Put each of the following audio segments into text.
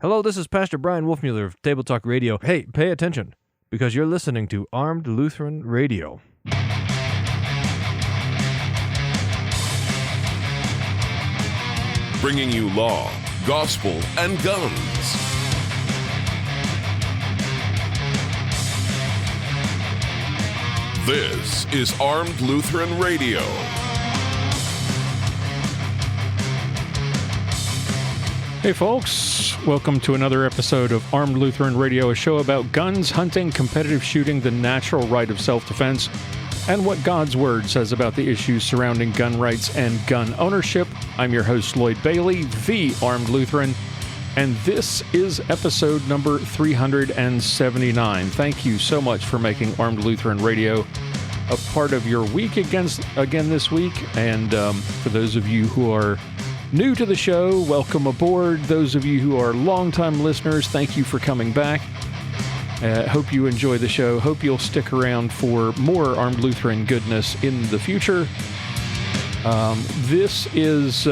Hello, this is Pastor Brian Wolfmueller of Table Talk Radio. Hey, pay attention, because you're listening to Armed Lutheran Radio. Bringing you law, gospel, and guns. This is Armed Lutheran Radio. Hey folks, welcome to another episode of Armed Lutheran Radio, a show about guns, hunting, competitive shooting, the natural right of self-defense, and what God's Word says about the issues surrounding gun rights and gun ownership. I'm your host, Lloyd Bailey, the Armed Lutheran, and this is episode number 379. Thank you so much for making Armed Lutheran Radio a part of your week again this week, and for those of you who are new to the show, welcome aboard. Those of you who are longtime listeners, thank you for coming back. Hope you enjoy the show. Hope you'll stick around for more Armed Lutheran goodness in the future. This is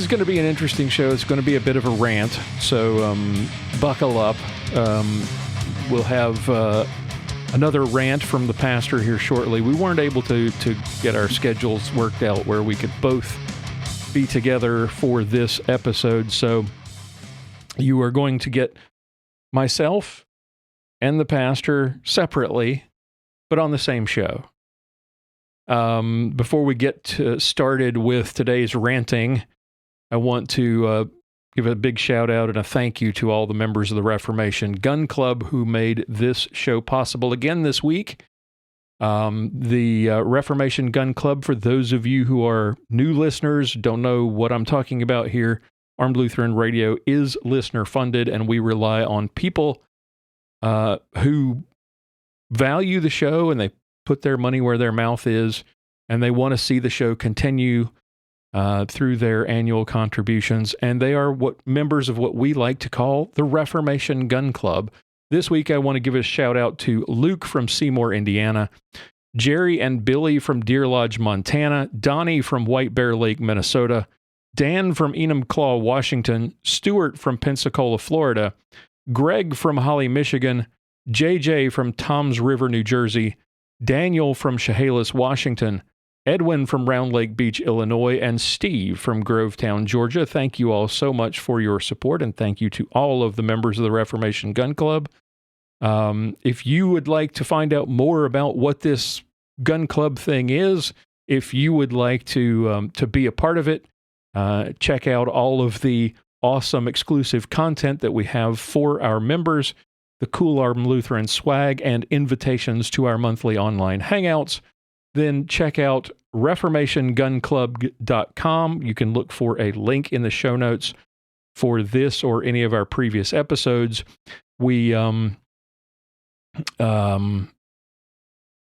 going to be an interesting show. It's going to be a bit of a rant, so buckle up. We'll have another rant from the pastor here shortly. We weren't able to get our schedules worked out where we could both be together for this episode, so you are going to get myself and the pastor separately, but on the same show. Before we get started with today's ranting, I want to give a big shout out and a thank you to all the members of the Reformation Gun Club who made this show possible again this week. The Reformation Gun Club, for those of you who are new listeners, don't know what I'm talking about here, Armed Lutheran Radio is listener funded, and we rely on people who value the show and they put their money where their mouth is, and they want to see the show continue through their annual contributions, and they are members of what we like to call the Reformation Gun Club. This week, I want to give a shout out to Luke from Seymour, Indiana, Jerry and Billy from Deer Lodge, Montana, Donnie from White Bear Lake, Minnesota, Dan from Enumclaw, Washington, Stuart from Pensacola, Florida, Greg from Holly, Michigan, JJ from Toms River, New Jersey, Daniel from Chehalis, Washington, Edwin from Round Lake Beach, Illinois, and Steve from Grovetown, Georgia. Thank you all so much for your support, and thank you to all of the members of the Reformation Gun Club. If you would like to find out more about what this gun club thing is, if you would like to be a part of it, check out all of the awesome exclusive content that we have for our members, the cool Armed Lutheran swag, and invitations to our monthly online hangouts. Then check out reformationgunclub.com. You can look for a link in the show notes for this or any of our previous episodes. We, I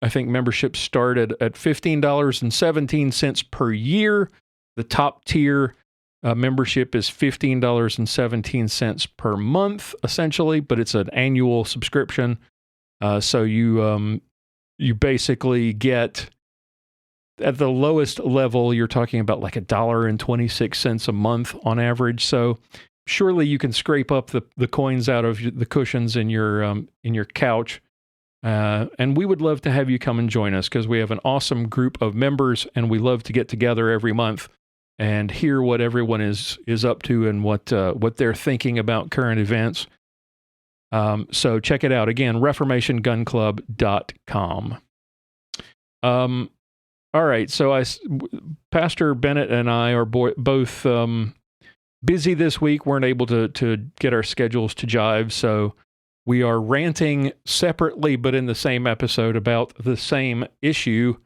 think memberships started at $15.17 per year. The top tier membership is $15.17 per month, essentially, but it's an annual subscription. So you basically get, at the lowest level, you're talking about like $1.26 a month on average. So surely you can scrape up the coins out of the cushions in your couch. And we would love to have you come and join us, because we have an awesome group of members, and we love to get together every month and hear what everyone is up to and what they're thinking about current events. So check it out. Again, reformationgunclub.com. All right, so Pastor Bennett and I are both busy this week, weren't able to get our schedules to jive, so we are ranting separately but in the same episode about the same issue,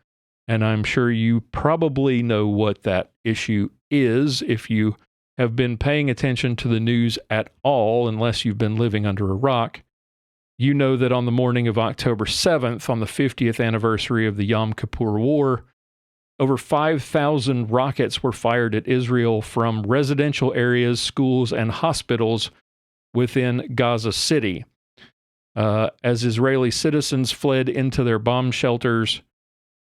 and I'm sure you probably know what that issue is if you have been paying attention to the news at all, unless you've been living under a rock. You know that on the morning of October 7th, on the 50th anniversary of the Yom Kippur War, over 5,000 rockets were fired at Israel from residential areas, schools, and hospitals within Gaza City. As Israeli citizens fled into their bomb shelters,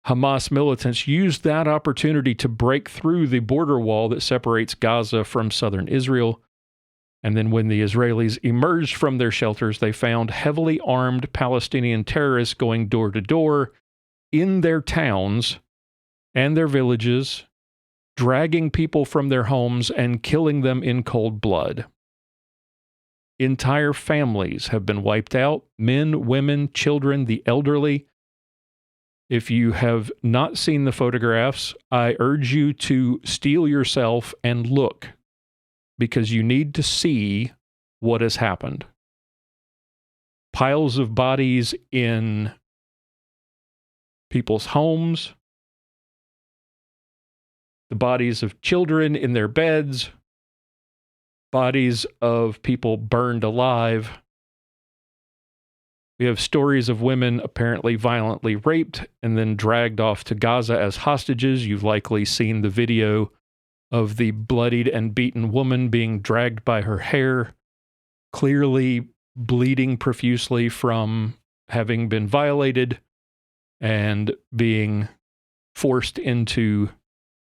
Hamas militants used that opportunity to break through the border wall that separates Gaza from southern Israel. And then when the Israelis emerged from their shelters, they found heavily armed Palestinian terrorists going door to door in their towns and their villages, dragging people from their homes and killing them in cold blood. Entire families have been wiped out, men, women, children, the elderly. If you have not seen the photographs, I urge you to steel yourself and look, because you need to see what has happened. Piles of bodies in people's homes, the bodies of children in their beds, bodies of people burned alive. We have stories of women apparently violently raped and then dragged off to Gaza as hostages. You've likely seen the video of the bloodied and beaten woman being dragged by her hair, clearly bleeding profusely from having been violated and being forced into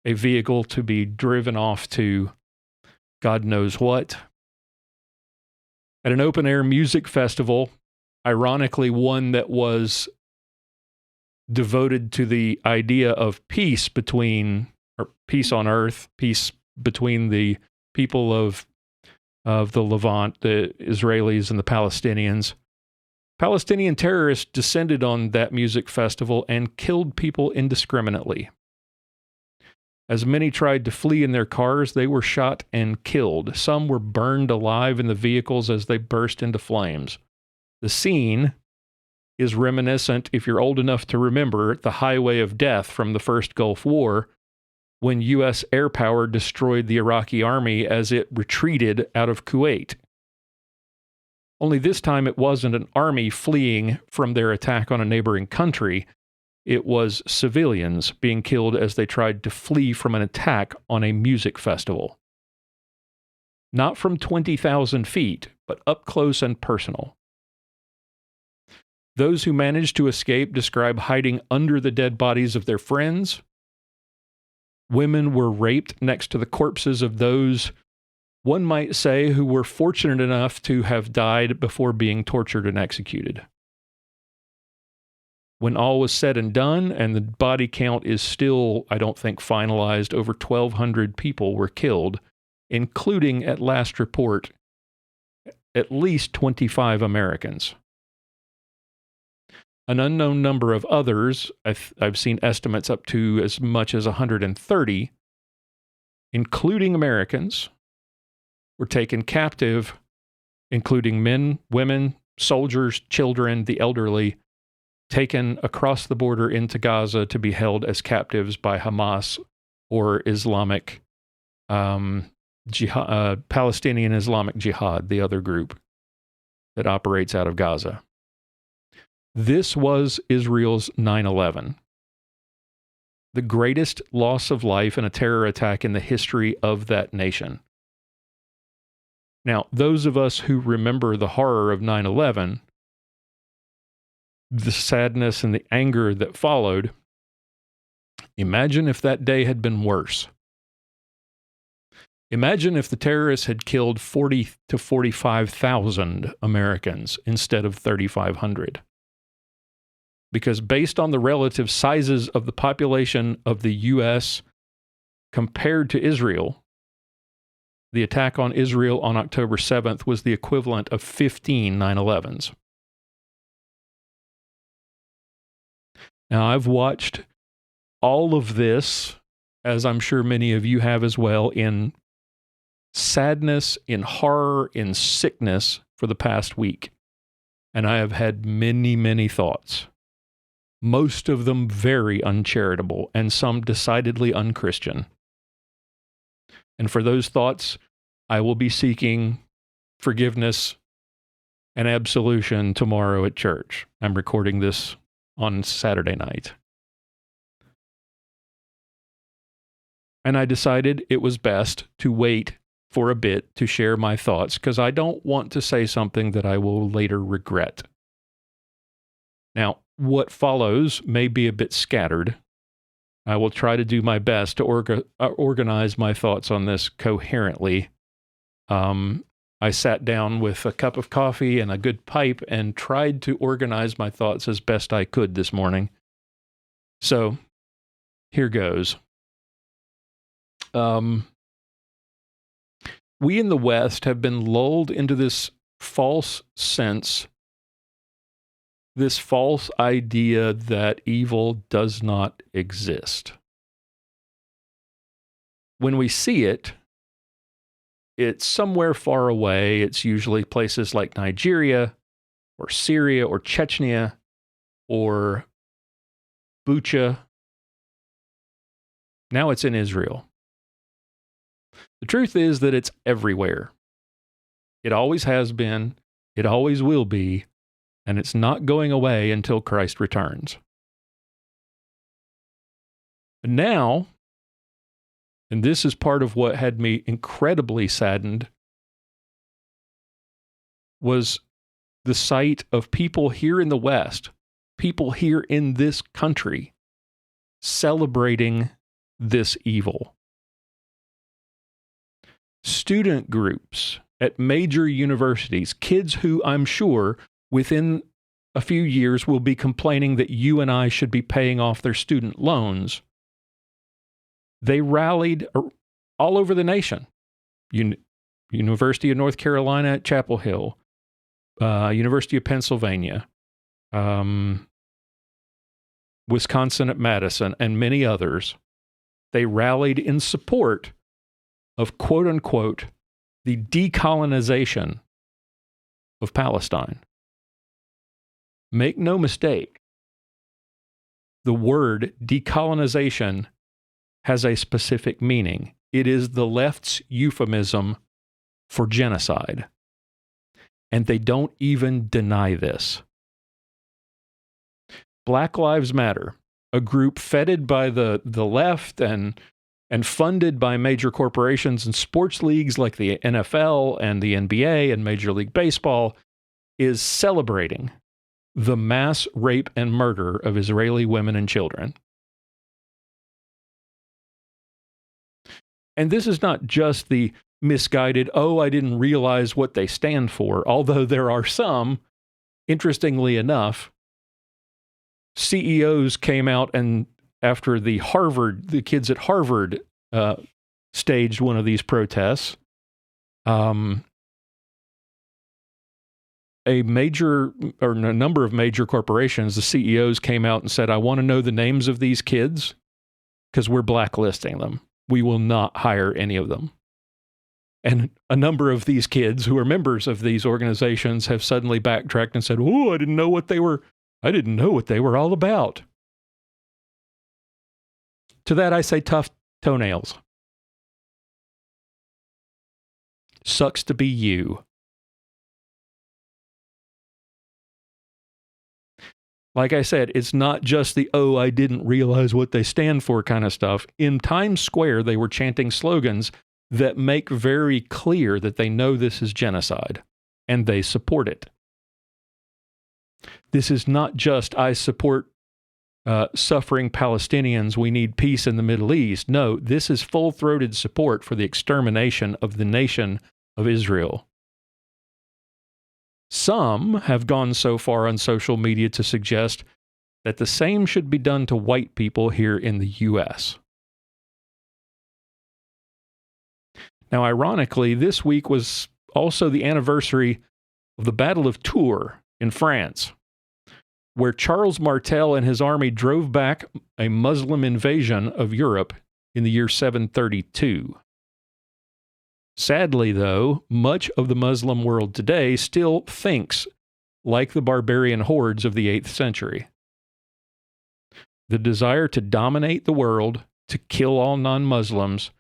a vehicle to be driven off to God knows what. At an open-air music festival, ironically one that was devoted to the idea of peace between, or peace on earth, peace between the people of the Levant, the Israelis and the Palestinians. Palestinian terrorists descended on that music festival and killed people indiscriminately. As many tried to flee in their cars, they were shot and killed. Some were burned alive in the vehicles as they burst into flames. The scene is reminiscent, if you're old enough to remember, the highway of death from the first Gulf War, when U.S. air power destroyed the Iraqi army as it retreated out of Kuwait. Only this time it wasn't an army fleeing from their attack on a neighboring country. It was civilians being killed as they tried to flee from an attack on a music festival. Not from 20,000 feet, but up close and personal. Those who managed to escape describe hiding under the dead bodies of their friends. Women were raped next to the corpses of those, one might say, who were fortunate enough to have died before being tortured and executed. When all was said and done, and the body count is still, I don't think, finalized, over 1,200 people were killed, including, at last report, at least 25 Americans. An unknown number of others, I've seen estimates up to as much as 130, including Americans, were taken captive, including men, women, soldiers, children, the elderly, taken across the border into Gaza to be held as captives by Hamas or Islamic Palestinian Islamic Jihad, the other group that operates out of Gaza. This was Israel's 9/11, the greatest loss of life in a terror attack in the history of that nation. Now, those of us who remember the horror of 9/11, the sadness and the anger that followed, imagine if that day had been worse. Imagine if the terrorists had killed 40 to 45,000 Americans instead of 3,500. Because based on the relative sizes of the population of the U.S. compared to Israel, the attack on Israel on October 7th was the equivalent of 15 9/11s. Now, I've watched all of this, as I'm sure many of you have as well, in sadness, in horror, in sickness for the past week. And I have had many, many thoughts. Most of them very uncharitable, and some decidedly unchristian. And for those thoughts, I will be seeking forgiveness and absolution tomorrow at church. I'm recording this on Saturday night. And I decided it was best to wait for a bit to share my thoughts, because I don't want to say something that I will later regret. Now, what follows may be a bit scattered, I will try to do my best to organize my thoughts on this coherently. I sat down with a cup of coffee and a good pipe and tried to organize my thoughts as best I could this morning. So, here goes. We in the West have been lulled into this false sense, this false idea that evil does not exist. When we see it, it's somewhere far away. It's usually places like Nigeria or Syria or Chechnya or Bucha. Now it's in Israel. The truth is that it's everywhere. It always has been, it always will be, and it's not going away until Christ returns. And now, and this is part of what had me incredibly saddened, was the sight of people here in the West, people here in this country, celebrating this evil. Student groups at major universities, kids who I'm sure within a few years will be complaining that you and I should be paying off their student loans. They rallied all over the nation. University of North Carolina at Chapel Hill, University of Pennsylvania, Wisconsin at Madison, and many others. They rallied in support of, quote unquote, the decolonization of Palestine. Make no mistake, the word decolonization has a specific meaning. It is the left's euphemism for genocide. And they don't even deny this. Black Lives Matter, a group feted by the left and funded by major corporations and sports leagues like the NFL and the NBA and Major League Baseball, is celebrating the mass rape and murder of Israeli women and children. And this is not just the misguided, oh, I didn't realize what they stand for, although there are some, interestingly enough, CEOs came out and after the kids at Harvard staged one of these protests, a number of major corporations, the CEOs came out and said, I want to know the names of these kids because we're blacklisting them. We will not hire any of them. And a number of these kids who are members of these organizations have suddenly backtracked and said, oh, I didn't know what they were all about. To that I say tough toenails. Sucks to be you. Like I said, it's not just the, oh, I didn't realize what they stand for kind of stuff. In Times Square, they were chanting slogans that make very clear that they know this is genocide, and they support it. This is not just, I support suffering Palestinians, we need peace in the Middle East. No, this is full-throated support for the extermination of the nation of Israel. Some have gone so far on social media to suggest that the same should be done to white people here in the U.S. Now, ironically, this week was also the anniversary of the Battle of Tours in France, where Charles Martel and his army drove back a Muslim invasion of Europe in the year 732. Sadly, though, much of the Muslim world today still thinks like the barbarian hordes of the 8th century. The desire to dominate the world, to kill all non-Muslims,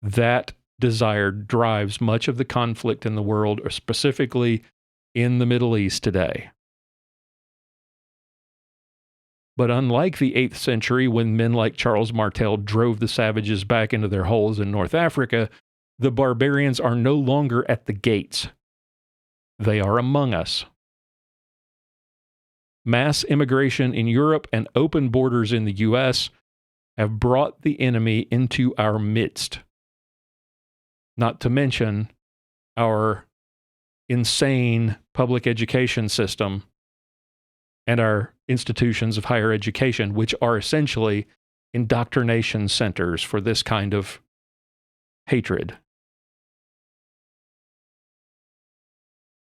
that desire drives much of the conflict in the world, or specifically in the Middle East today. But unlike the 8th century, when men like Charles Martel drove the savages back into their holes in North Africa, the barbarians are no longer at the gates. They are among us. Mass immigration in Europe and open borders in the U.S. have brought the enemy into our midst. Not to mention our insane public education system and our institutions of higher education, which are essentially indoctrination centers for this kind of hatred.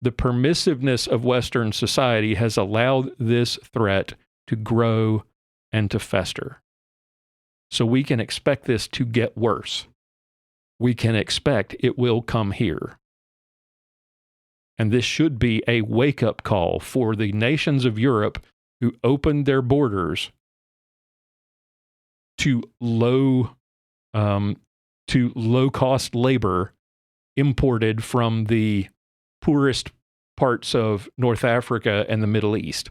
The permissiveness of Western society has allowed this threat to grow and to fester. So we can expect this to get worse. We can expect it will come here. And this should be a wake-up call for the nations of Europe who opened their borders to low-cost labor imported from the poorest parts of North Africa and the Middle East.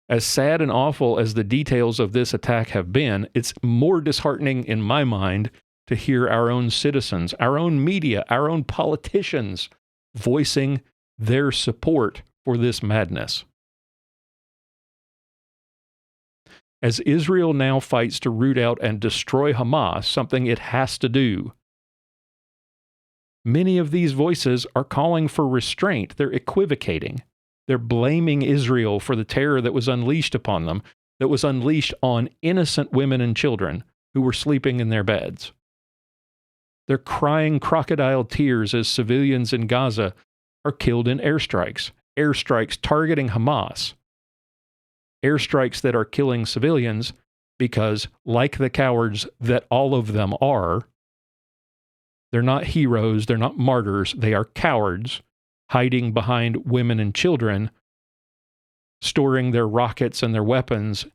As sad and awful as the details of this attack have been, it's more disheartening in my mind to hear our own citizens, our own media, our own politicians voicing their support for this madness. As Israel now fights to root out and destroy Hamas, something it has to do, many of these voices are calling for restraint. They're equivocating. They're blaming Israel for the terror that was unleashed upon them, that was unleashed on innocent women and children who were sleeping in their beds. They're crying crocodile tears as civilians in Gaza are killed in airstrikes targeting Hamas, airstrikes that are killing civilians because, like the cowards that all of them are, they're not heroes, they're not martyrs, they are cowards hiding behind women and children, storing their rockets and their weapons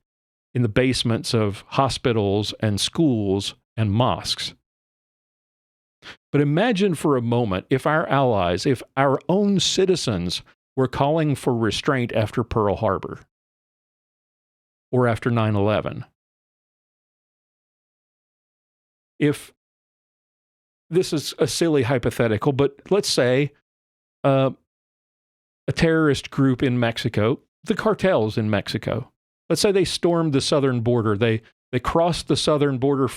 in the basements of hospitals and schools and mosques. But imagine for a moment if our allies, if our own citizens were calling for restraint after Pearl Harbor or after 9/11. If this is a silly hypothetical, but let's say a terrorist group in Mexico, the cartels in Mexico, let's say they stormed the southern border. They crossed the southern border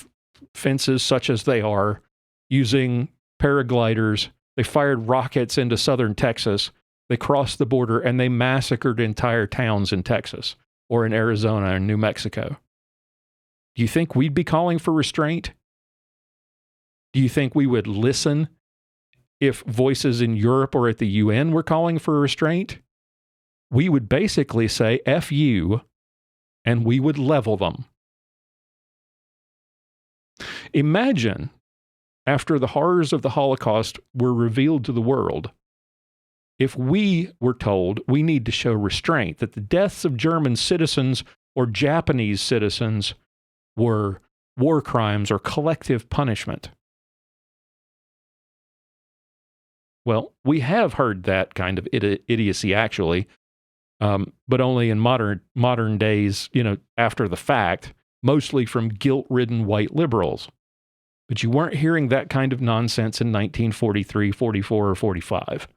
fences such as they are using paragliders. They fired rockets into southern Texas. They crossed the border and they massacred entire towns in Texas or in Arizona and New Mexico. Do you think we'd be calling for restraint? Do you think we would listen if voices in Europe or at the UN were calling for restraint? We would basically say, F you, and we would level them. Imagine, after the horrors of the Holocaust were revealed to the world, if we were told we need to show restraint, that the deaths of German citizens or Japanese citizens were war crimes or collective punishment. Well, we have heard that kind of idiocy, actually, but only in modern days, after the fact, mostly from guilt-ridden white liberals. But you weren't hearing that kind of nonsense in 1943, 44, or 45.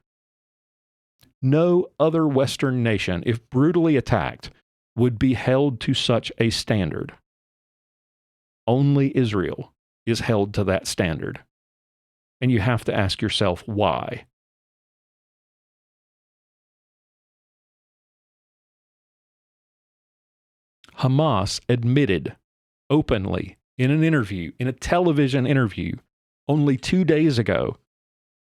No other Western nation, if brutally attacked, would be held to such a standard. Only Israel is held to that standard. And you have to ask yourself why. Hamas admitted openly in an interview, in a television interview, only 2 days ago,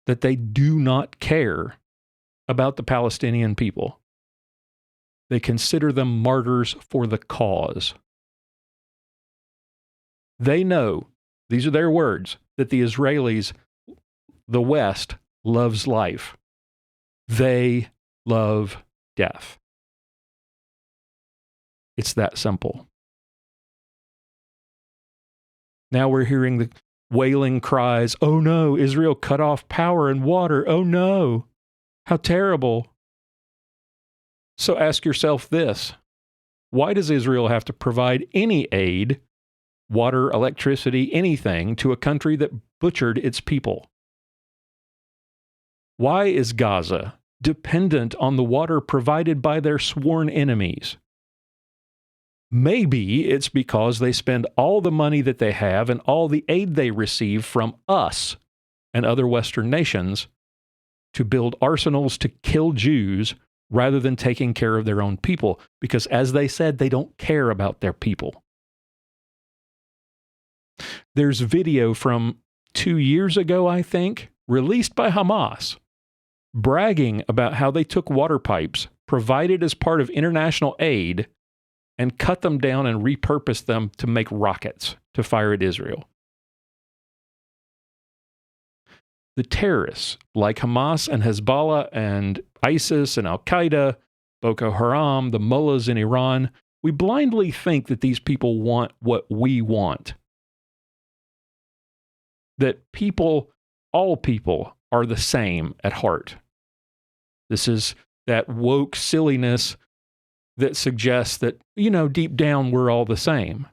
that they do not care about the Palestinian people. They consider them martyrs for the cause. They know, these are their words, that the Israelis, the West, loves life. They love death. It's that simple. Now we're hearing the wailing cries, oh no, Israel cut off power and water, oh no, how terrible. So ask yourself this, why does Israel have to provide any aid, water, electricity, anything, to a country that butchered its people? Why is Gaza dependent on the water provided by their sworn enemies? Maybe it's because they spend all the money that they have and all the aid they receive from us and other Western nations to build arsenals to kill Jews rather than taking care of their own people. Because as they said, they don't care about their people. There's video from 2 years ago, I think, released by Hamas, bragging about how they took water pipes provided as part of international aid and cut them down and repurposed them to make rockets to fire at Israel. The terrorists, like Hamas and Hezbollah and ISIS and Al-Qaeda, Boko Haram, the mullahs in Iran, we blindly think that these people want what we want. That people, all people, are the same at heart. This is that woke silliness that suggests that, deep down we're all the same.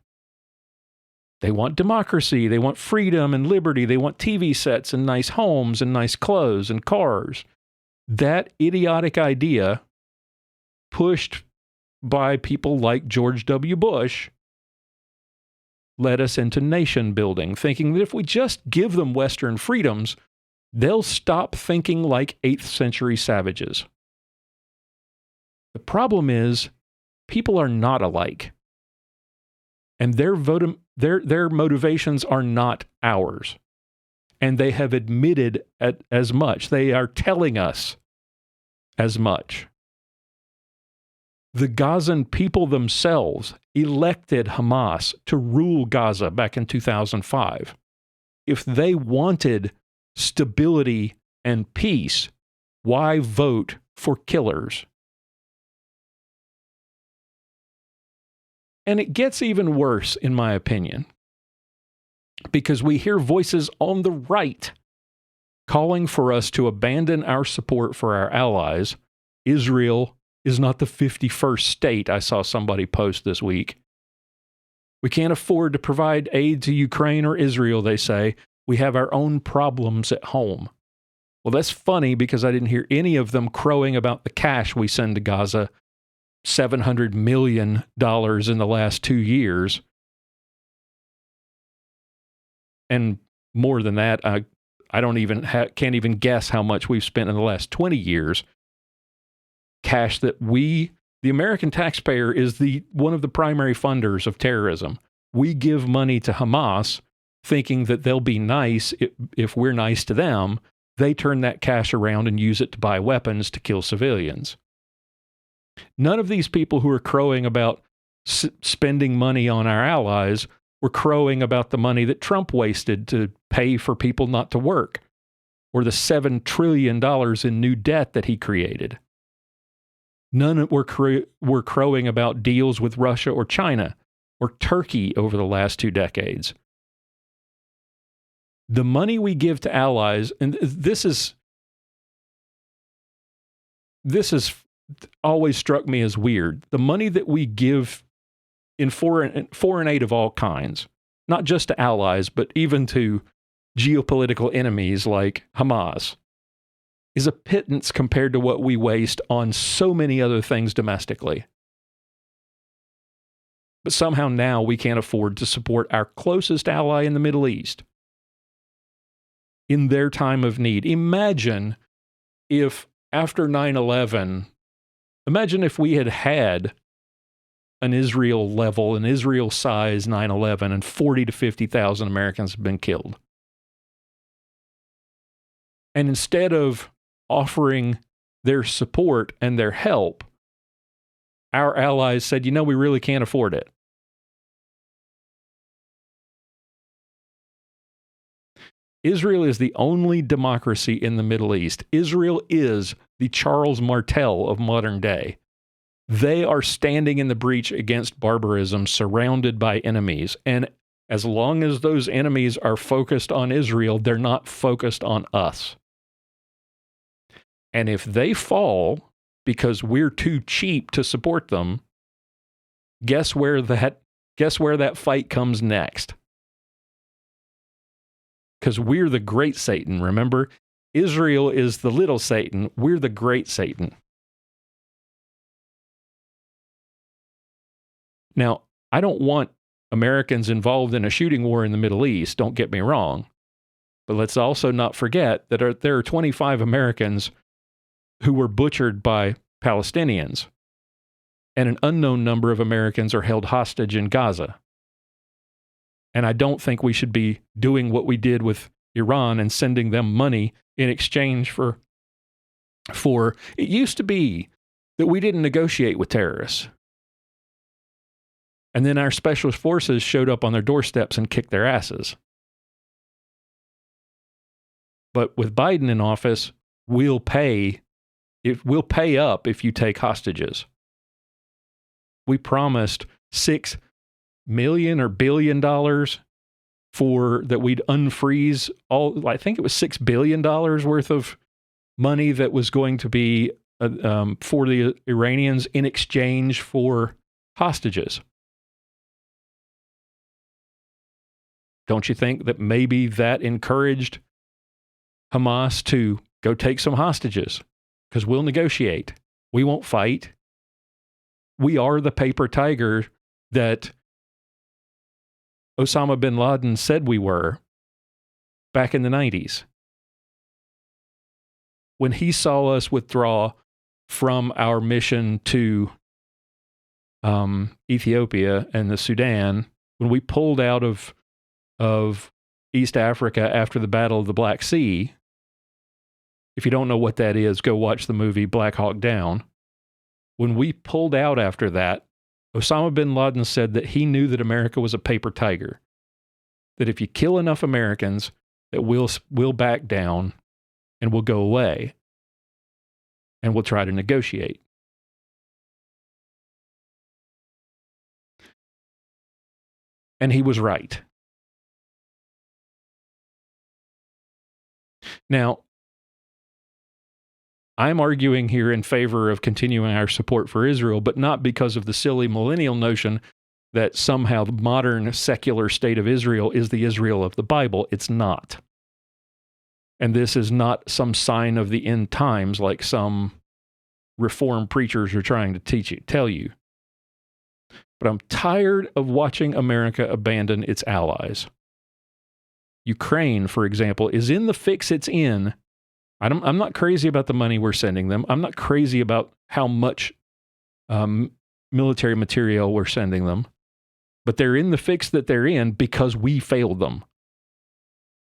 They want democracy, they want freedom and liberty, they want TV sets and nice homes and nice clothes and cars. That idiotic idea, pushed by people like George W. Bush, led us into nation building, thinking that if we just give them Western freedoms, they'll stop thinking like 8th century savages. The problem is, people are not alike. And their motivations are not ours. And they have admitted as much. They are telling us as much. The Gazan people themselves elected Hamas to rule Gaza back in 2005. If they wanted stability and peace, why vote for killers? And it gets even worse, in my opinion, because we hear voices on the right calling for us to abandon our support for our allies. Israel is not the 51st state, I saw somebody post this week. We can't afford to provide aid to Ukraine or Israel, they say. We have our own problems at home. Well, that's funny because I didn't hear any of them crowing about the cash we send to Gaza. $700 million in the last 2 years. And more than that, I don't even can't even guess how much we've spent in the last 20 years. Cash that the American taxpayer, is one of the primary funders of terrorism. We give money to Hamas thinking that they'll be nice if we're nice to them. They turn that cash around and use it to buy weapons to kill civilians. None of these people who are crowing about spending money on our allies were crowing about the money that Trump wasted to pay for people not to work, or the $7 trillion in new debt that he created. None were crowing about deals with Russia or China or Turkey over the last 2 decades. The money we give to allies, and this is always struck me as weird. The money that we give in foreign aid of all kinds, not just to allies, but even to geopolitical enemies like Hamas, is a pittance compared to what we waste on so many other things domestically. But somehow now we can't afford to support our closest ally in the Middle East in their time of need. Imagine if after 9/11, imagine if we had an Israel level, an Israel size 9/11, and 40 to 50,000 Americans have been killed. And instead of offering their support and their help, our allies said, we really can't afford it. Israel is the only democracy in the Middle East. Israel is the Charles Martel of modern day. They are standing in the breach against barbarism, surrounded by enemies. And as long as those enemies are focused on Israel, they're not focused on us. And if they fall because we're too cheap to support them, guess where that fight comes next? Because we're the great Satan, remember? Israel is the little Satan. We're the great Satan. Now, I don't want Americans involved in a shooting war in the Middle East, don't get me wrong. But let's also not forget that there are 25 Americans who were butchered by Palestinians, and an unknown number of Americans are held hostage in Gaza. And I don't think we should be doing what we did with Iran and sending them money in exchange for it used to be that we didn't negotiate with terrorists. And then our special forces showed up on their doorsteps and kicked their asses. But with Biden in office, we'll pay up if you take hostages. We promised $6 million or $1 billion for that we'd unfreeze all. I think it was $6 billion worth of money that was going to be for the Iranians in exchange for hostages. Don't you think that maybe that encouraged Hamas to go take some hostages? Because we'll negotiate. We won't fight. We are the paper tiger that Osama bin Laden said we were back in the 90s. When he saw us withdraw from our mission to Ethiopia and the Sudan, when we pulled out of East Africa after the Battle of the Black Sea, if you don't know what that is, go watch the movie Black Hawk Down. When we pulled out after that, Osama bin Laden said that he knew that America was a paper tiger, that if you kill enough Americans, that we'll back down and we'll go away and we'll try to negotiate. And he was right. Now, I'm arguing here in favor of continuing our support for Israel, but not because of the silly millennial notion that somehow the modern secular state of Israel is the Israel of the Bible. It's not. And this is not some sign of the end times like some reformed preachers are trying to tell you. But I'm tired of watching America abandon its allies. Ukraine, for example, is in the fix it's in. I'm not crazy about the money we're sending them. I'm not crazy about how much military material we're sending them. But they're in the fix that they're in because we failed them.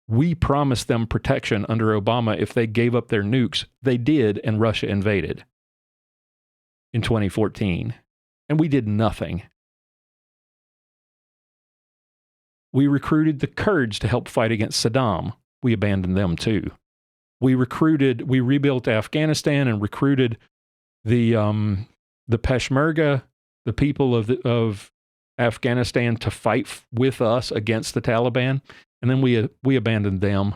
We promised them protection under Obama if they gave up their nukes. They did, and Russia invaded in 2014. And we did nothing. We recruited the Kurds to help fight against Saddam. We abandoned them too. We rebuilt Afghanistan and recruited the Peshmerga, the people of Afghanistan, to fight with us against the Taliban, and then we abandoned them.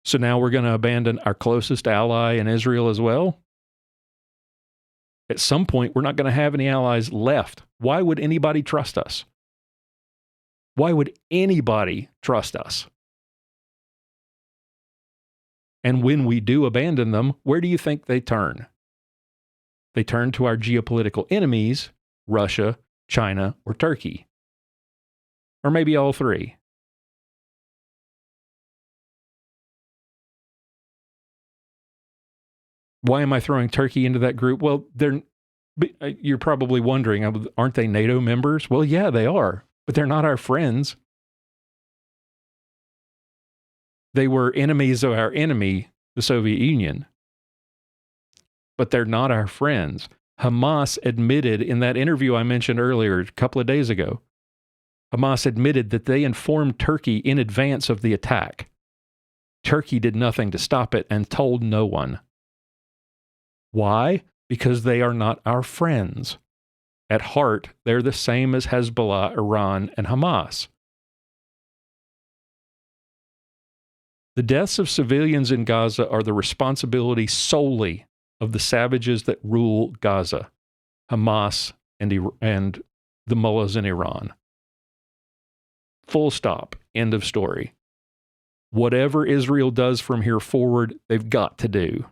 So now we're going to abandon our closest ally in Israel as well? At some point, we're not going to have any allies left. Why would anybody trust us? Why would anybody trust us? And when we do abandon them, where do you think they turn? They turn to our geopolitical enemies, Russia, China, or Turkey. Or maybe all three. Why am I throwing Turkey into that group? Well, you're probably wondering, aren't they NATO members? Well, yeah, they are, but they're not our friends. They were enemies of our enemy, the Soviet Union. But they're not our friends. Hamas admitted in that interview I mentioned earlier, a couple of days ago, Hamas admitted that they informed Turkey in advance of the attack. Turkey did nothing to stop it and told no one. Why? Because they are not our friends. At heart, they're the same as Hezbollah, Iran, and Hamas. The deaths of civilians in Gaza are the responsibility solely of the savages that rule Gaza, Hamas and the mullahs in Iran. Full stop. End of story. Whatever Israel does from here forward, they've got to do.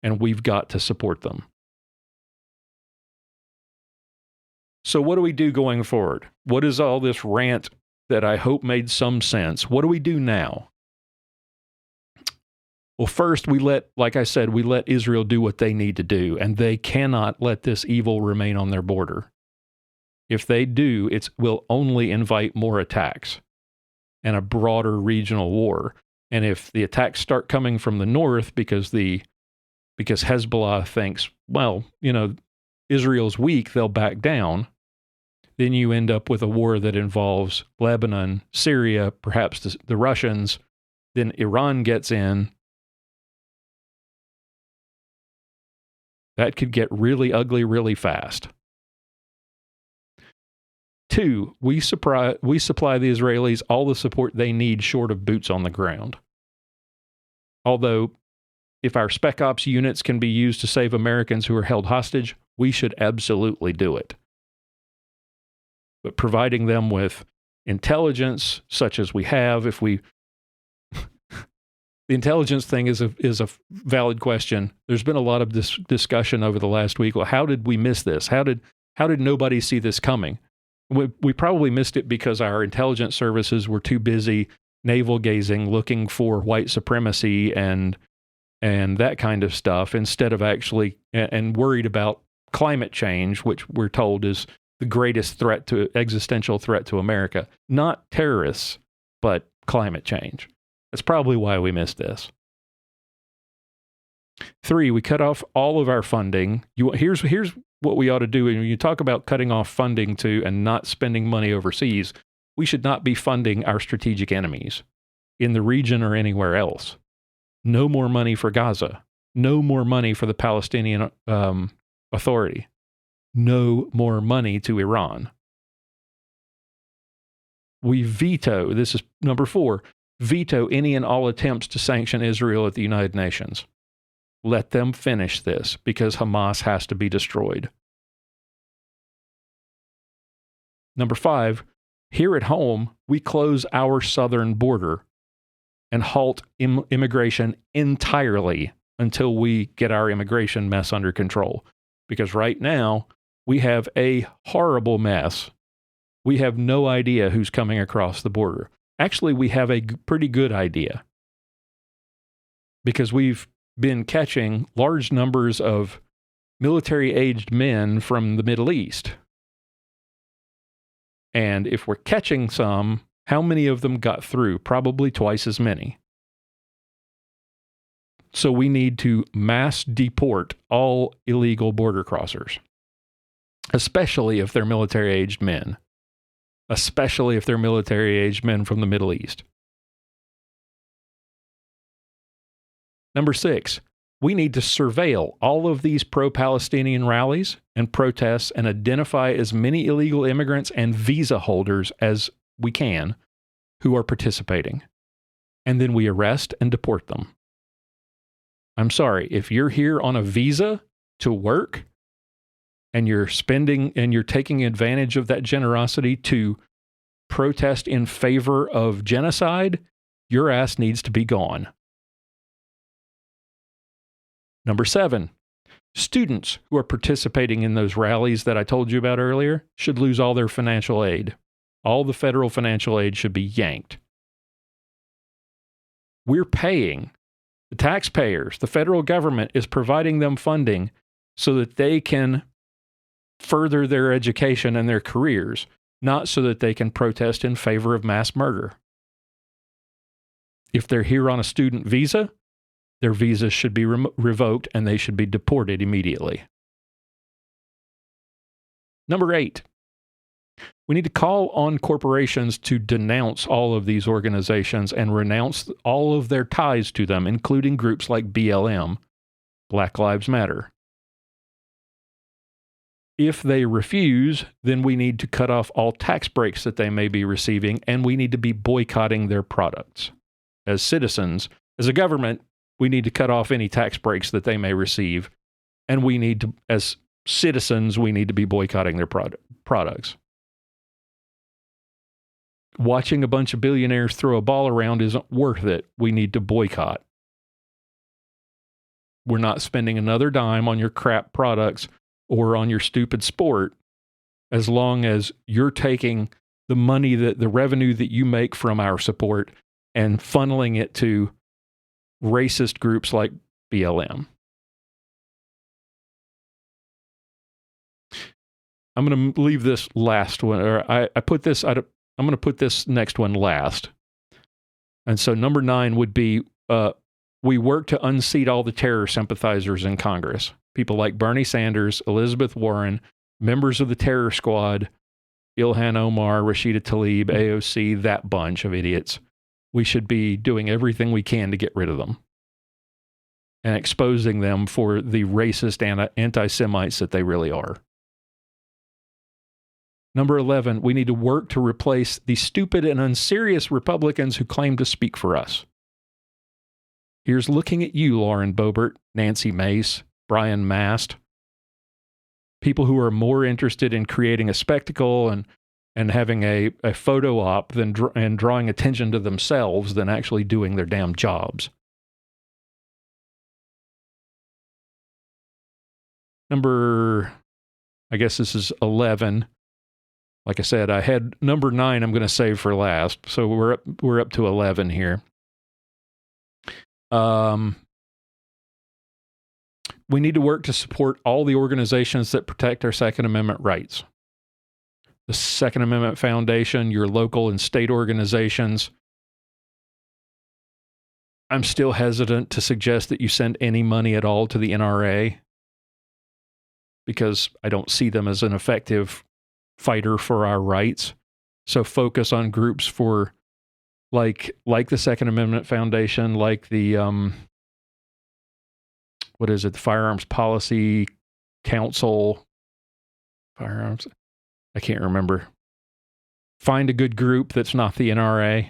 And we've got to support them. So what do we do going forward? What is all this rant that I hope made some sense? What do we do now? Well, first, like I said, we let Israel do what they need to do, and they cannot let this evil remain on their border. If they do, it will only invite more attacks and a broader regional war. And if the attacks start coming from the north because Hezbollah thinks, well, Israel's weak, they'll back down, then you end up with a war that involves Lebanon, Syria, perhaps the Russians, then Iran gets in. That could get really ugly really fast. 2, we supply the Israelis all the support they need short of boots on the ground. Although, if our Spec Ops units can be used to save Americans who are held hostage, we should absolutely do it. But providing them with intelligence, such as we have, the intelligence thing is a valid question. There's been a lot of discussion over the last week. Well, how did we miss this? How did nobody see this coming? We probably missed it because our intelligence services were too busy navel gazing, looking for white supremacy and that kind of stuff, instead of actually and worried about climate change, which we're told is the greatest existential threat to America. Not terrorists, but climate change. That's probably why we missed this. 3, we cut off all of our funding. Here's what we ought to do. When you talk about cutting off funding to and not spending money overseas, we should not be funding our strategic enemies in the region or anywhere else. No more money for Gaza. No more money for the Palestinian Authority. No more money to Iran. We veto, this is number 4, veto any and all attempts to sanction Israel at the United Nations. Let them finish this, because Hamas has to be destroyed. Number 5, here at home, we close our southern border and halt immigration entirely until we get our immigration mess under control. Because right now, we have a horrible mess. We have no idea who's coming across the border. Actually, we have a pretty good idea, because we've been catching large numbers of military-aged men from the Middle East. And if we're catching some, how many of them got through? Probably twice as many. So we need to mass deport all illegal border crossers, especially if they're military-aged men. Especially if they're military-aged men from the Middle East. Number 6, we need to surveil all of these pro-Palestinian rallies and protests and identify as many illegal immigrants and visa holders as we can who are participating. And then we arrest and deport them. I'm sorry, if you're here on a visa to work, and you're taking advantage of that generosity to protest in favor of genocide, your ass needs to be gone. Number 7, students who are participating in those rallies that I told you about earlier should lose all their financial aid. All the federal financial aid should be yanked. We're paying, the taxpayers, the federal government is providing them funding so that they can further their education and their careers, not so that they can protest in favor of mass murder. If they're here on a student visa, their visas should be revoked and they should be deported immediately. Number 8, we need to call on corporations to denounce all of these organizations and renounce all of their ties to them, including groups like BLM, Black Lives Matter. If they refuse, then we need to cut off all tax breaks that they may be receiving, and we need to be boycotting their products. As citizens, as a government, we need to cut off any tax breaks that they may receive, and we need to, as citizens, we need to be boycotting their products. Watching a bunch of billionaires throw a ball around isn't worth it. We need to boycott. We're not spending another dime on your crap products or on your stupid sport as long as you're taking the money, the revenue that you make from our support and funneling it to racist groups like BLM. I'm going to leave this last one, or I'm going to put this next one last. And so number 9 would be, we work to unseat all the terror sympathizers in Congress. People like Bernie Sanders, Elizabeth Warren, members of the terror squad, Ilhan Omar, Rashida Tlaib, AOC, that bunch of idiots. We should be doing everything we can to get rid of them and exposing them for the racist anti-Semites that they really are. Number 11, we need to work to replace the stupid and unserious Republicans who claim to speak for us. Here's looking at you, Lauren Boebert, Nancy Mace, Brian Mast, people who are more interested in creating a spectacle and having a photo op and drawing attention to themselves than actually doing their damn jobs. Number, I guess this is 11. Like I said, I had number 9 I'm going to save for last. So we're up to 11 here. We need to work to support all the organizations that protect our Second Amendment rights. The Second Amendment Foundation, your local and state organizations. I'm still hesitant to suggest that you send any money at all to the NRA because I don't see them as an effective fighter for our rights. So focus on groups for like the Second Amendment Foundation, like the the Firearms Policy Council. Firearms, I can't remember. Find a good group that's not the NRA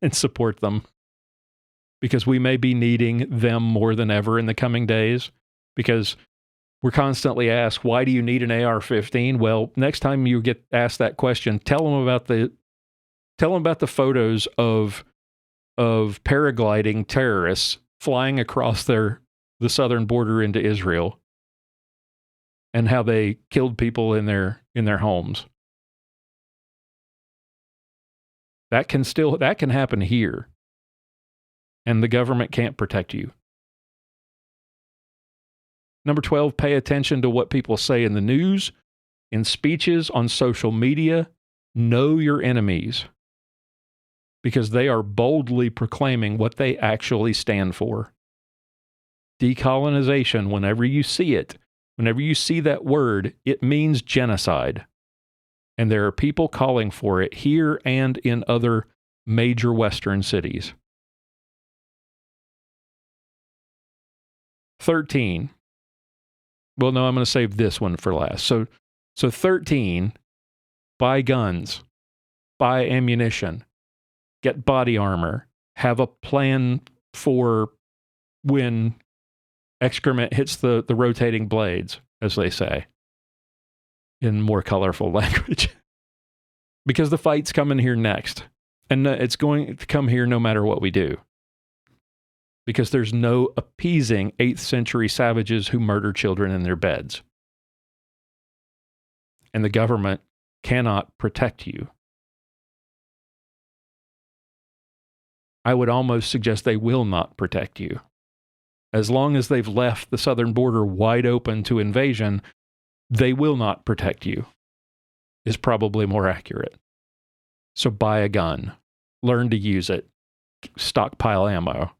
and support them, because we may be needing them more than ever in the coming days, because we're constantly asked, why do you need an AR-15? Well, next time you get asked that question, tell them about the photos of paragliding terrorists flying across the southern border into Israel and how they killed people in their homes. That can happen here, and the government can't protect you. Number 12, pay attention to what people say in the news, in speeches, on social media. Know your enemies, because they are boldly proclaiming what they actually stand for. Decolonization, whenever you see it, whenever you see that word, it means genocide. And there are people calling for it here and in other major Western cities. 13. Well, no, I'm going to save this one for last. So 13, buy guns, buy ammunition, get body armor, have a plan for when excrement hits the rotating blades, as they say, in more colorful language. Because the fight's coming here next, and it's going to come here no matter what we do. Because there's no appeasing 8th century savages who murder children in their beds. And the government cannot protect you. I would almost suggest they will not protect you. As long as they've left the southern border wide open to invasion, they will not protect you, is probably more accurate. So buy a gun. Learn to use it. Stockpile ammo.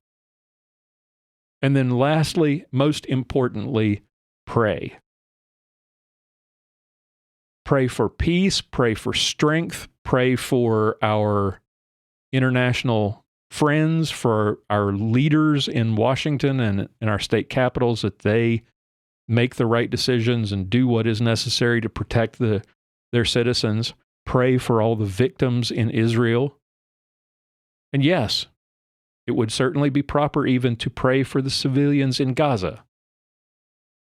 And then lastly, most importantly, pray. Pray for peace, pray for strength, pray for our international friends, for our leaders in Washington and in our state capitals, that they make the right decisions and do what is necessary to protect their citizens. Pray for all the victims in Israel. And yes, it would certainly be proper even to pray for the civilians in Gaza.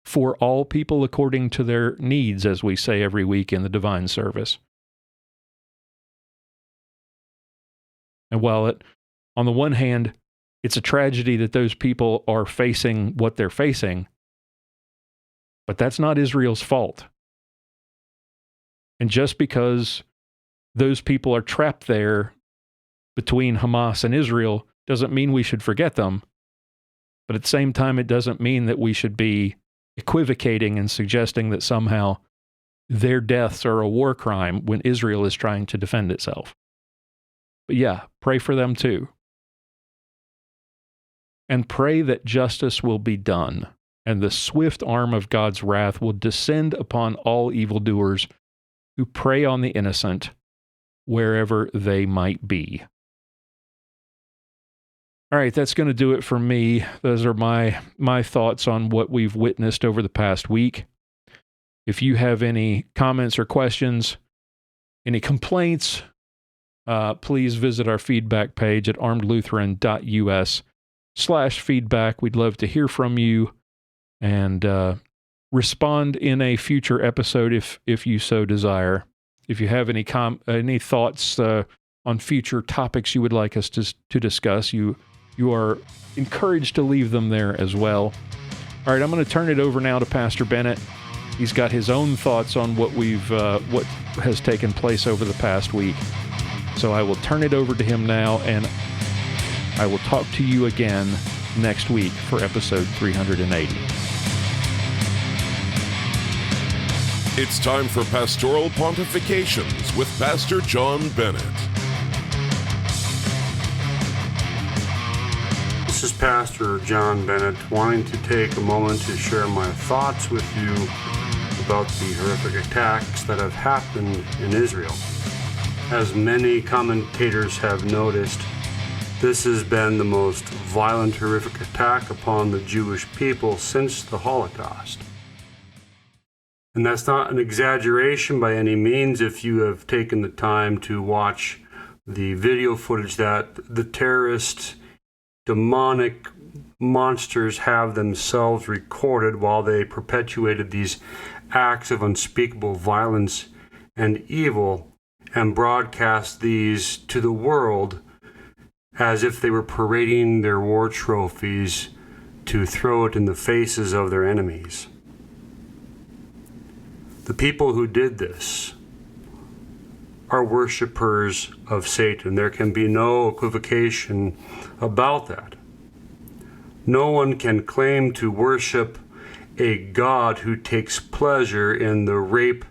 For all people according to their needs, as we say every week in the divine service. And while on the one hand, it's a tragedy that those people are facing what they're facing, but that's not Israel's fault. And just because those people are trapped there between Hamas and Israel doesn't mean we should forget them. But at the same time, it doesn't mean that we should be equivocating and suggesting that somehow their deaths are a war crime when Israel is trying to defend itself. But yeah, pray for them too. And pray that justice will be done, and the swift arm of God's wrath will descend upon all evildoers who prey on the innocent, wherever they might be. All right, that's going to do it for me. Those are my thoughts on what we've witnessed over the past week. If you have any comments or questions, any complaints, please visit our feedback page at armedlutheran.us/feedback. We'd love to hear from you and respond in a future episode if you so desire. If you have any thoughts on future topics you would like us to discuss, you are encouraged to leave them there as well. All right, I'm going to turn it over now to Pastor Bennett. He's got his own thoughts on what has taken place over the past week. So I will turn it over to him now, and I will talk to you again next week for episode 380. It's time for Pastoral Pontifications with Pastor John Bennett. This is Pastor John Bennett, wanting to take a moment to share my thoughts with you about the horrific attacks that have happened in Israel. As many commentators have noticed, this has been the most violent, horrific attack upon the Jewish people since the Holocaust. And that's not an exaggeration by any means if you have taken the time to watch the video footage that the terrorist demonic monsters have themselves recorded while they perpetuated these acts of unspeakable violence and evil and broadcast these to the world as if they were parading their war trophies to throw it in the faces of their enemies. The people who did this are worshipers of Satan. There can be no equivocation about that. No one can claim to worship a God who takes pleasure in the rape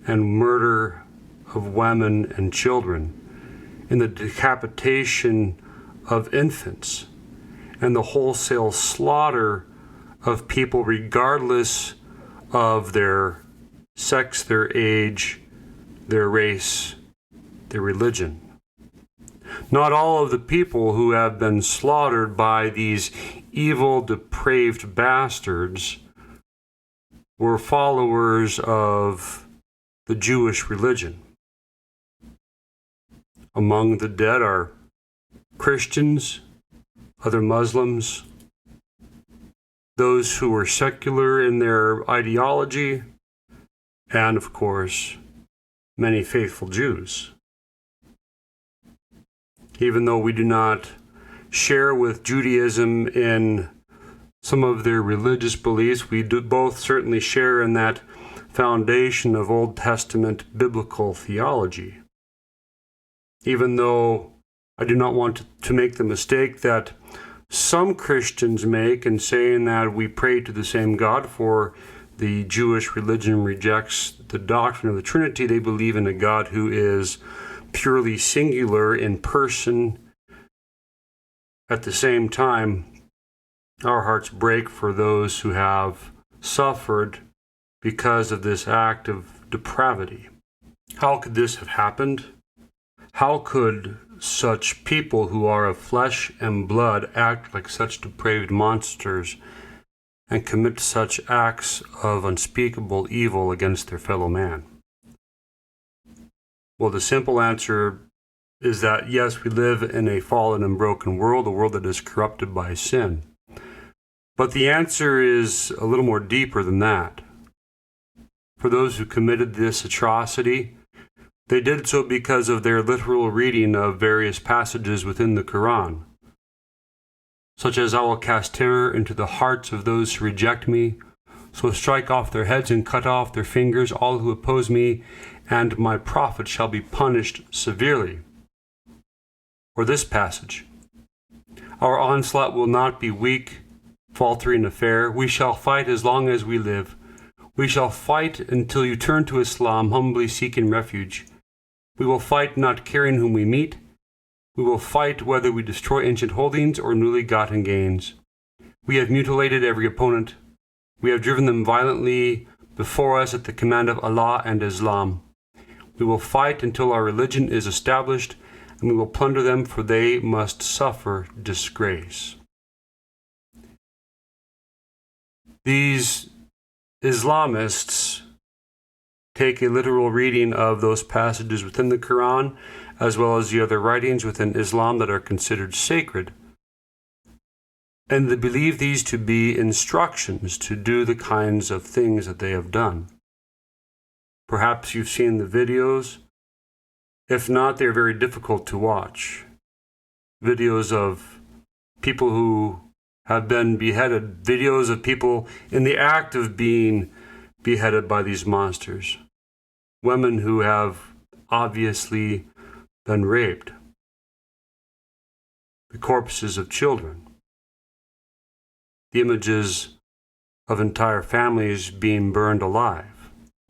and murder of women and children, in the decapitation of infants, and the wholesale slaughter of people regardless of their sex, their age, their race, their religion. Not all of the people who have been slaughtered by these evil, depraved bastards were followers of the Jewish religion. Among the dead are Christians, other Muslims, those who were secular in their ideology, and, of course, many faithful Jews. Even though we do not share with Judaism in some of their religious beliefs, we do both certainly share in that foundation of Old Testament biblical theology. Even though I do not want to make the mistake that some Christians make in saying that we pray to the same God, for the Jewish religion rejects the doctrine of the Trinity. They believe in a God who is purely singular in person. At the same time, our hearts break for those who have suffered because of this act of depravity. How could this have happened? How could such people who are of flesh and blood act like such depraved monsters and commit such acts of unspeakable evil against their fellow man? Well, the simple answer is that, yes, we live in a fallen and broken world, a world that is corrupted by sin. But the answer is a little more deeper than that. For those who committed this atrocity, they did so because of their literal reading of various passages within the Quran, such as, "I will cast terror into the hearts of those who reject me, so strike off their heads and cut off their fingers, all who oppose me, and my prophet shall be punished severely. Or this passage, our onslaught will not be weak, faltering affair. We shall fight as long as we live. We shall fight until you turn to Islam, humbly seeking refuge. We will fight not caring whom we meet. We will fight whether we destroy ancient holdings or newly gotten gains. We have mutilated every opponent. We have driven them violently before us at the command of Allah and Islam. We will fight until our religion is established, and we will plunder them, for they must suffer disgrace. These Islamists take a literal reading of those passages within the Quran, as well as the other writings within Islam that are considered sacred, and they believe these to be instructions to do the kinds of things that they have done. Perhaps you've seen the videos. If not, they're very difficult to watch. Videos of people who have been beheaded, videos of people in the act of being beheaded by these monsters, women who have obviously been raped, the corpses of children, the images of entire families being burned alive.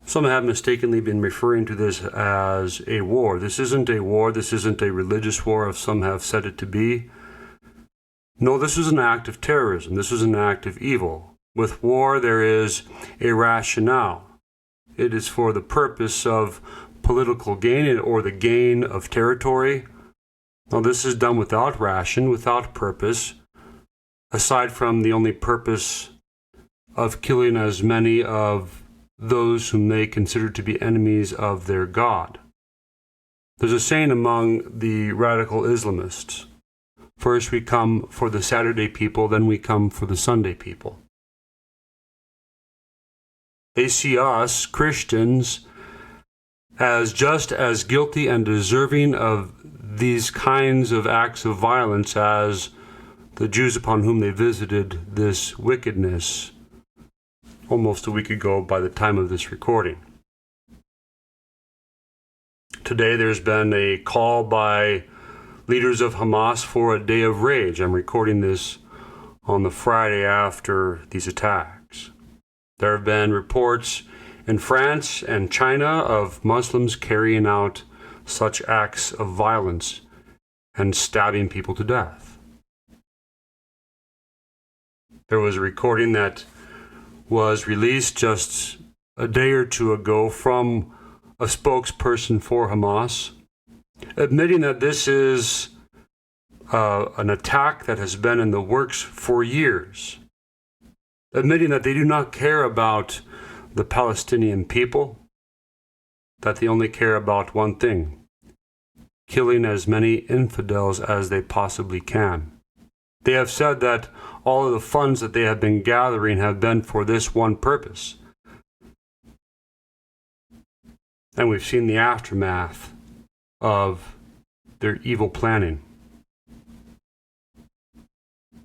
Some have mistakenly been referring to this as a war. This isn't a war. This isn't a religious war, as some have said it to be. No, this is an act of terrorism. This is an act of evil. With war, there is a rationale. It is for the purpose of political gain or the gain of territory. Now, this is done without ration, without purpose, aside from the only purpose of killing as many of those whom they consider to be enemies of their God. There's a saying among the radical Islamists, first we come for the Saturday people, then we come for the Sunday people. They see us, Christians, as just as guilty and deserving of these kinds of acts of violence as the Jews upon whom they visited this wickedness almost a week ago by the time of this recording. Today there's been a call by leaders of Hamas for a day of rage. I'm recording this on the Friday after these attacks. There have been reports in France and China of Muslims carrying out such acts of violence and stabbing people to death. There was a recording that was released just a day or two ago from a spokesperson for Hamas, admitting that this is an attack that has been in the works for years, admitting that they do not care about the Palestinian people, that they only care about one thing: killing as many infidels as they possibly can. They have said that all of the funds that they have been gathering have been for this one purpose. And we've seen the aftermath of their evil planning.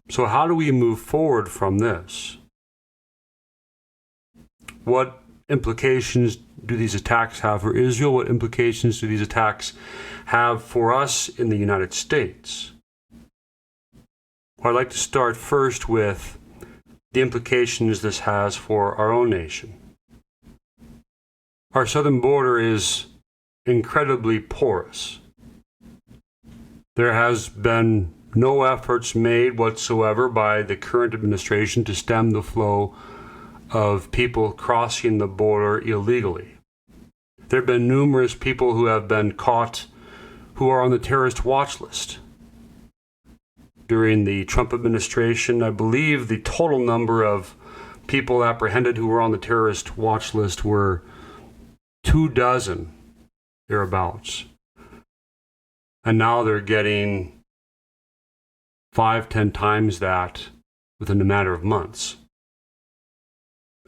So how do we move forward from this? What implications do these attacks have for Israel? What implications do these attacks have for us in the United States? Well, I'd like to start first with the implications this has for our own nation. Our southern border is incredibly porous. There has been no efforts made whatsoever by the current administration to stem the flow of people crossing the border illegally. There have been numerous people who have been caught who are on the terrorist watch list. During the Trump administration, I believe the total number of people apprehended who were on the terrorist watch list were 24, thereabouts. And now they're getting 5-10 times that within a matter of months.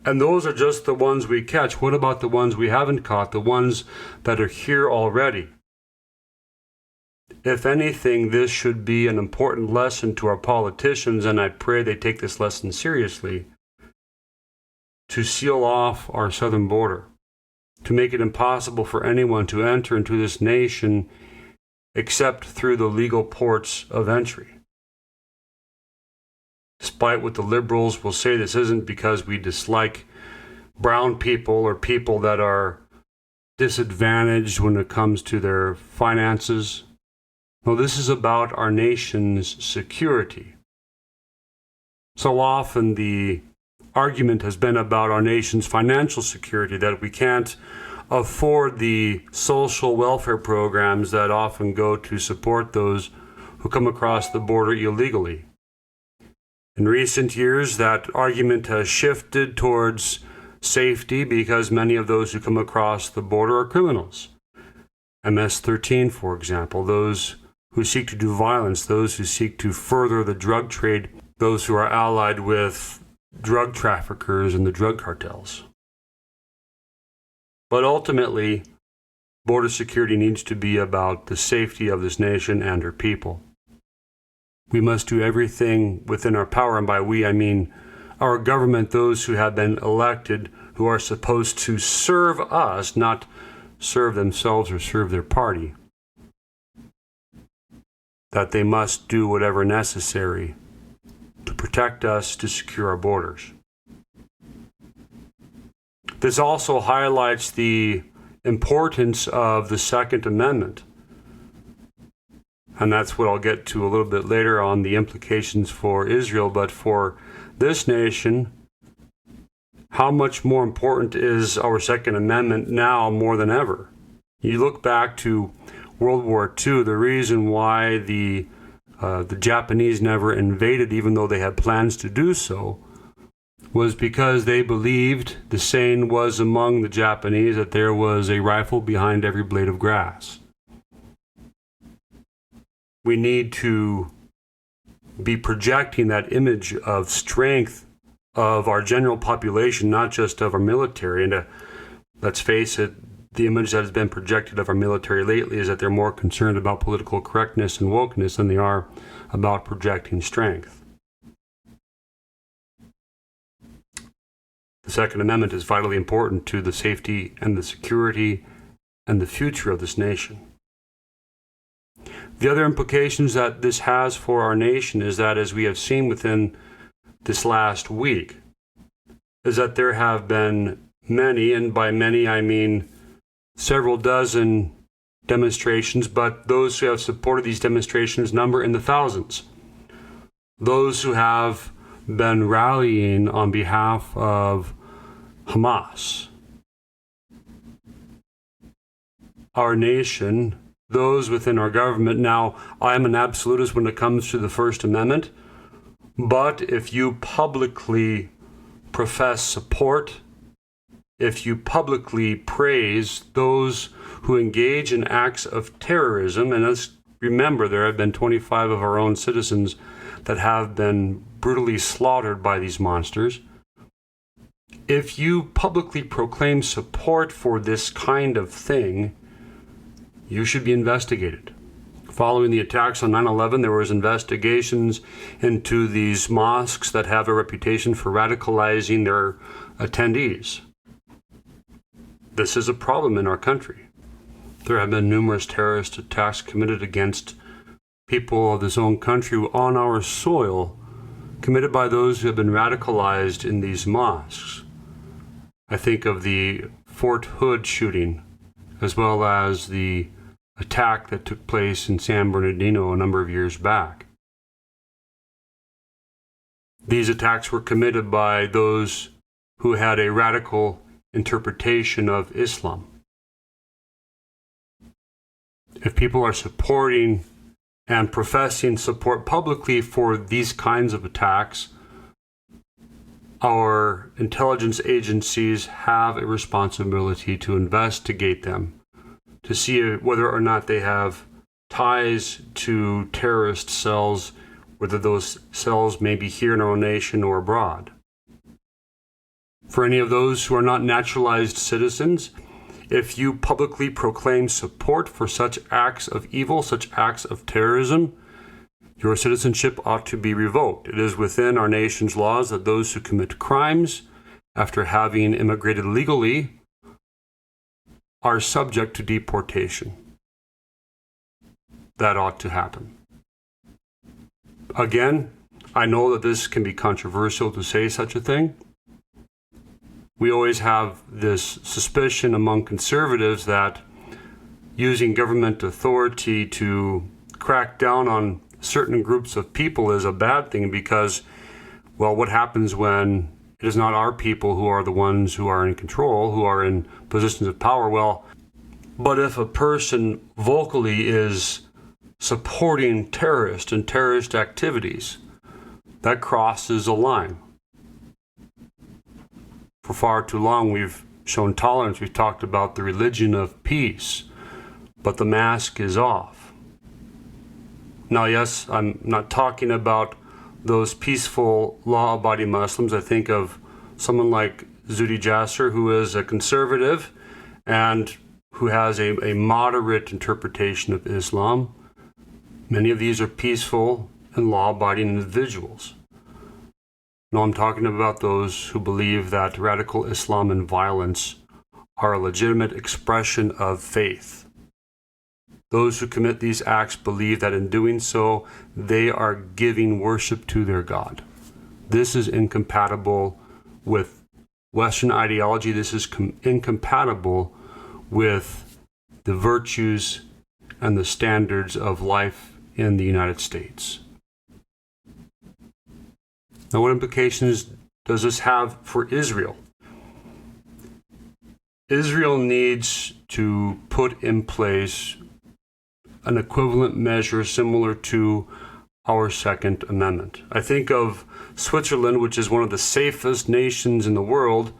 And those are just the ones we catch. What about the ones we haven't caught, the ones that are here already? If anything, this should be an important lesson to our politicians, and I pray they take this lesson seriously, to seal off our southern border. to make it impossible for anyone to enter into this nation except through the legal ports of entry. Despite what the liberals will say, this isn't because we dislike brown people or people that are disadvantaged when it comes to their finances. No, this is about our nation's security. So often the argument has been about our nation's financial security, that we can't afford the social welfare programs that often go to support those who come across the border illegally. In recent years, that argument has shifted towards safety because many of those who come across the border are criminals. MS-13, for example, those who seek to do violence, those who seek to further the drug trade, those who are allied with drug traffickers and the drug cartels. But ultimately, border security needs to be about the safety of this nation and her people. We must do everything within our power, and by we I mean our government, those who have been elected, who are supposed to serve us, not serve themselves or serve their party, that they must do whatever necessary to protect us, to secure our borders. This also highlights the importance of the Second Amendment. And that's what I'll get to a little bit later on, the implications for Israel. But for this nation, how much more important is our Second Amendment now more than ever? You look back to World War II, the reason why the Japanese never invaded, even though they had plans to do so, was because they believed, the saying was among the Japanese, that there was a rifle behind every blade of grass. We need to be projecting that image of strength of our general population, not just of our military. And let's face it, the image that has been projected of our military lately is that they're more concerned about political correctness and wokeness than they are about projecting strength. The Second Amendment is vitally important to the safety and the security and the future of this nation. The other implications that this has for our nation is that, as we have seen within this last week, is that there have been many, and by many I mean several dozen demonstrations, but those who have supported these demonstrations number in the thousands. Those who have been rallying on behalf of Hamas. Our nation, those within our government. Now, I am an absolutist when it comes to the First Amendment, but if you publicly profess support, if you publicly praise those who engage in acts of terrorism, and let's remember there have been 25 of our own citizens that have been brutally slaughtered by these monsters. If you publicly proclaim support for this kind of thing, you should be investigated. Following the attacks on 9/11, there was investigations into these mosques that have a reputation for radicalizing their attendees. This is a problem in our country. There have been numerous terrorist attacks committed against people of this own country on our soil, committed by those who have been radicalized in these mosques. I think of the Fort Hood shooting, as well as the attack that took place in San Bernardino a number of years back. These attacks were committed by those who had a radical interpretation of Islam. If people are supporting and professing support publicly for these kinds of attacks, our intelligence agencies have a responsibility to investigate them, to see whether or not they have ties to terrorist cells, whether those cells may be here in our own nation or abroad. For any of those who are not naturalized citizens, if you publicly proclaim support for such acts of evil, such acts of terrorism, your citizenship ought to be revoked. It is within our nation's laws that those who commit crimes after having immigrated legally are subject to deportation. That ought to happen. Again, I know that this can be controversial to say such a thing. We always have this suspicion among conservatives that using government authority to crack down on certain groups of people is a bad thing because, well, what happens when it is not our people who are the ones who are in control, who are in positions of power? Well, but if a person vocally is supporting terrorists and terrorist activities, that crosses a line. For far too long, we've shown tolerance. We've talked about the religion of peace, but the mask is off. Now, yes, I'm not talking about those peaceful, law-abiding Muslims. I think of someone like Zuhdi Jasser, who is a conservative and who has a moderate interpretation of Islam. Many of these are peaceful and law-abiding individuals. No, I'm talking about those who believe that radical Islam and violence are a legitimate expression of faith. Those who commit these acts believe that in doing so, they are giving worship to their God. This is incompatible with Western ideology. This is incompatible with the virtues and the standards of life in the United States. Now, what implications does this have for Israel? Israel needs to put in place an equivalent measure similar to our Second Amendment. I think of Switzerland, which is one of the safest nations in the world,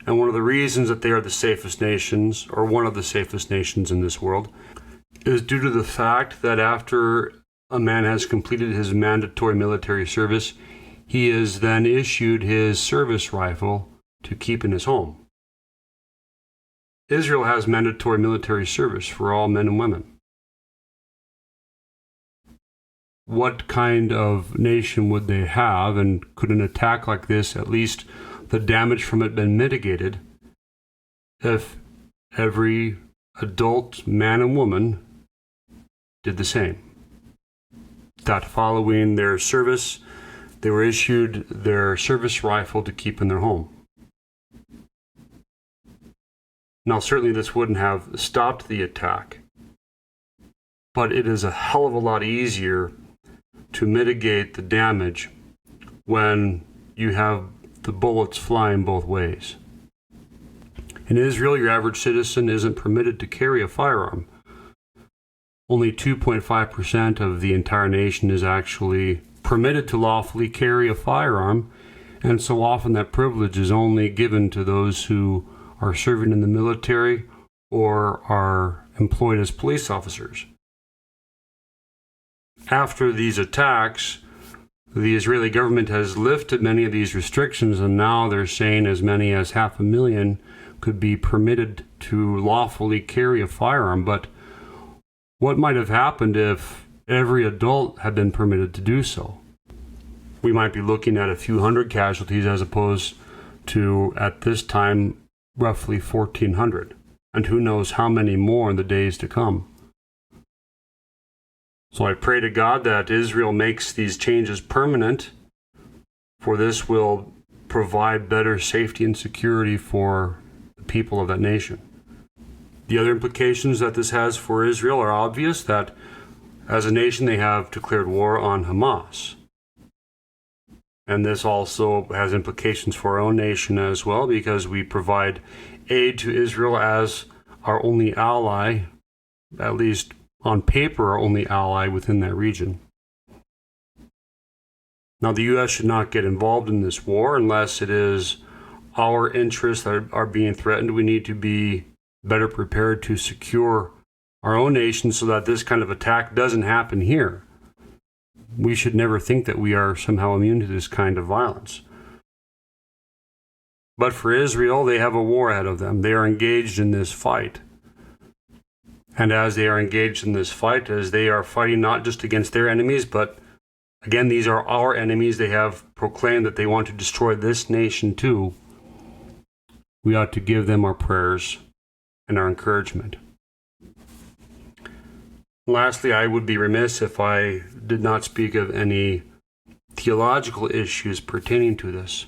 and one of the reasons that they are the safest nations, or one of the safest nations in this world, is due to the fact that after a man has completed his mandatory military service, he is then issued his service rifle to keep in his home. Israel has mandatory military service for all men and women. What kind of nation would they have, and could an attack like this, at least the damage from it, been mitigated if every adult man and woman did the same? That following their service, they were issued their service rifle to keep in their home. Now, certainly this wouldn't have stopped the attack, but it is a hell of a lot easier to mitigate the damage when you have the bullets flying both ways. In Israel, your average citizen isn't permitted to carry a firearm. Only 2.5% of the entire nation is actually permitted to lawfully carry a firearm, and so often that privilege is only given to those who are serving in the military or are employed as police officers. After these attacks, the Israeli government has lifted many of these restrictions, and now they're saying as many as 500,000 could be permitted to lawfully carry a firearm. But what might have happened if every adult had been permitted to do so? We might be looking at a few hundred casualties as opposed to, at this time, roughly 1,400. And who knows how many more in the days to come. So I pray to God that Israel makes these changes permanent, for this will provide better safety and security for the people of that nation. The other implications that this has for Israel are obvious, that as a nation they have declared war on Hamas. And this also has implications for our own nation as well, because we provide aid to Israel as our only ally, at least on paper, our only ally within that region. Now, the U.S. should not get involved in this war unless it is our interests that are being threatened. We need to be better prepared to secure our own nation so that this kind of attack doesn't happen here. We should never think that we are somehow immune to this kind of violence. But for Israel, they have a war ahead of them. They are engaged in this fight. And as they are engaged in this fight, as they are fighting not just against their enemies, but again, these are our enemies. They have proclaimed that they want to destroy this nation too. We ought to give them our prayers and our encouragement. Lastly, I would be remiss if I did not speak of any theological issues pertaining to this.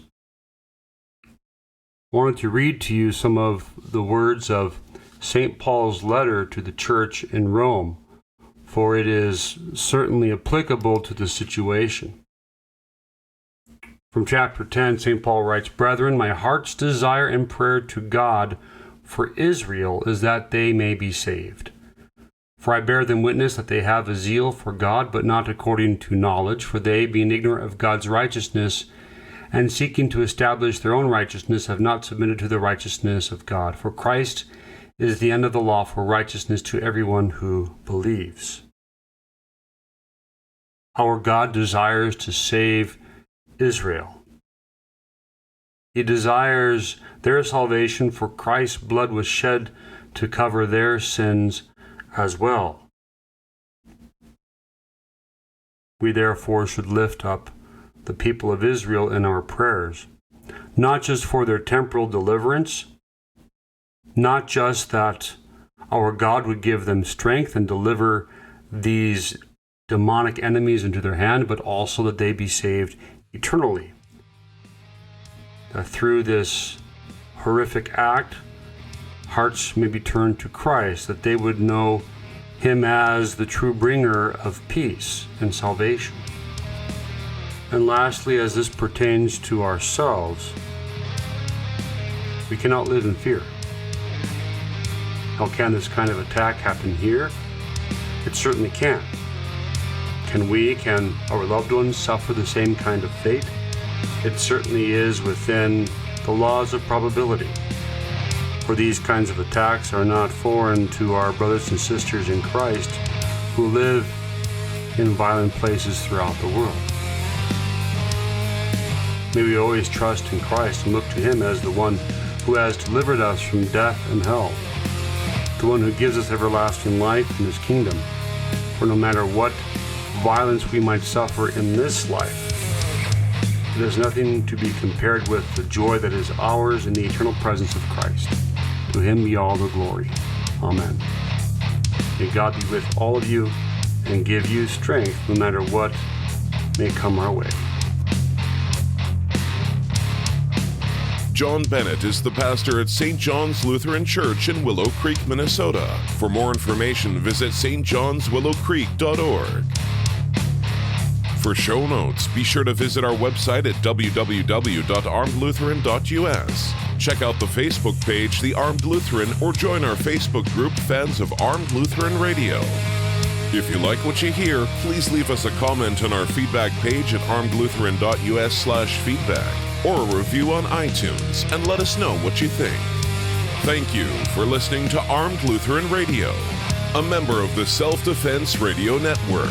I wanted to read to you some of the words of St. Paul's letter to the church in Rome, for it is certainly applicable to the situation. From chapter 10, St. Paul writes, "Brethren, my heart's desire and prayer to God for Israel is that they may be saved. For I bear them witness that they have a zeal for God, but not according to knowledge, for they, being ignorant of God's righteousness, and seeking to establish their own righteousness, have not submitted to the righteousness of God. For Christ is the end of the law for righteousness to everyone who believes." Our God desires to save Israel. He desires their salvation, for Christ's blood was shed to cover their sins as well. We therefore should lift up the people of Israel in our prayers, not just for their temporal deliverance, not just that our God would give them strength and deliver these demonic enemies into their hand, but also that they be saved eternally. That through this horrific act, hearts may be turned to Christ, that they would know Him as the true bringer of peace and salvation. And lastly, as this pertains to ourselves, we cannot live in fear. How can this kind of attack happen here? It certainly can. Can our loved ones suffer the same kind of fate? It certainly is within the laws of probability. For these kinds of attacks are not foreign to our brothers and sisters in Christ who live in violent places throughout the world. May we always trust in Christ and look to Him as the one who has delivered us from death and hell, the one who gives us everlasting life in His kingdom. For no matter what violence we might suffer in this life, it is nothing to be compared with the joy that is ours in the eternal presence of Christ. To Him be all the glory. Amen. May God be with all of you and give you strength no matter what may come our way. John Bennett is the pastor at St. John's Lutheran Church in Willow Creek, Minnesota. For more information, visit stjohnswillowcreek.org. For show notes, be sure to visit our website at www.armedlutheran.us. Check out the Facebook page, The Armed Lutheran, or join our Facebook group, Fans of Armed Lutheran Radio. If you like what you hear, please leave us a comment on our feedback page at armedlutheran.us/feedback, or a review on iTunes, and let us know what you think. Thank you for listening to Armed Lutheran Radio, a member of the Self-Defense Radio Network.